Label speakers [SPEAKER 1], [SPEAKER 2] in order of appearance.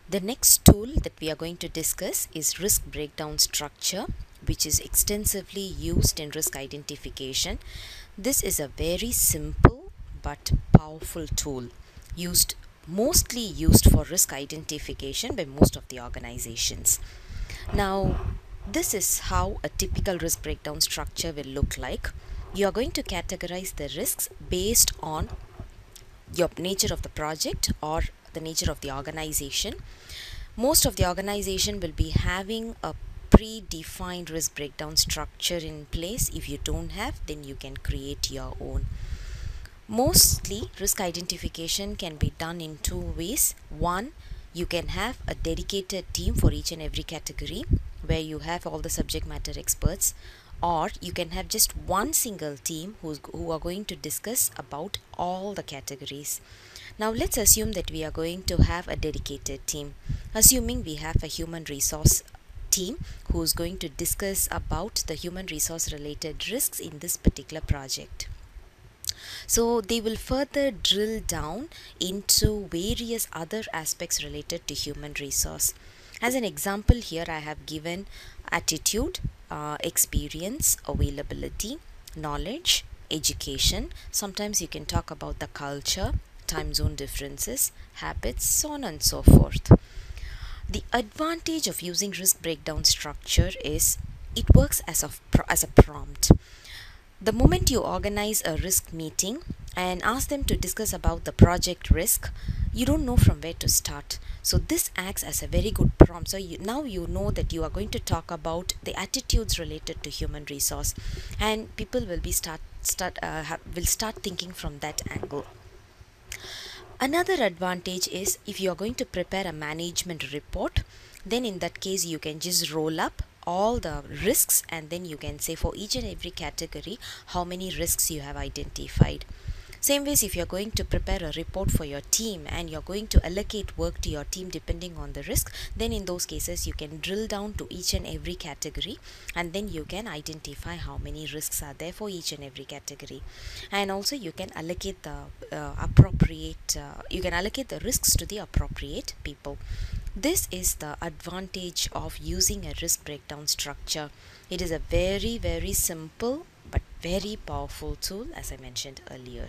[SPEAKER 1] The next tool that we are going to discuss is risk breakdown structure, which is extensively used in risk identification. This is a very simple but powerful tool mostly used for risk identification by most of the organizations. Now, this is how a typical risk breakdown structure will look like. You are going to categorize the risks based on your nature of the project or the nature of the organization. Most of the organization will be having a predefined risk breakdown structure in place. If you don't have, then you can create your own. Mostly risk identification can be done in two ways. One, you can have a dedicated team for each and every category where you have all the subject matter experts, or you can have just one single team who are going to discuss about all the categories. Now let's assume that we are going to have a dedicated team. Assuming we have a human resource team who is going to discuss about the human resource related risks in this particular project. So they will further drill down into various other aspects related to human resource. As an example, here I have given attitude, experience, availability, knowledge, education. Sometimes you can talk about the culture, time zone differences, habits, so on and so forth. The advantage of using risk breakdown structure is it works as a prompt. The moment you organize a risk meeting and ask them to discuss about the project risk, you don't know from where to start. So this acts as a very good prompt. So now you know that you are going to talk about the attitudes related to human resource, and people will start thinking from that angle. Another advantage is if you are going to prepare a management report, then in that case you can just roll up all the risks and then you can say for each and every category how many risks you have identified. Same ways, if you're going to prepare a report for your team and you're going to allocate work to your team depending on the risk, then in those cases you can drill down to each and every category and then you can identify how many risks are there for each and every category. And also you can allocate the risks to the appropriate people. This is the advantage of using a risk breakdown structure. It is a very simple but very powerful tool, as I mentioned earlier.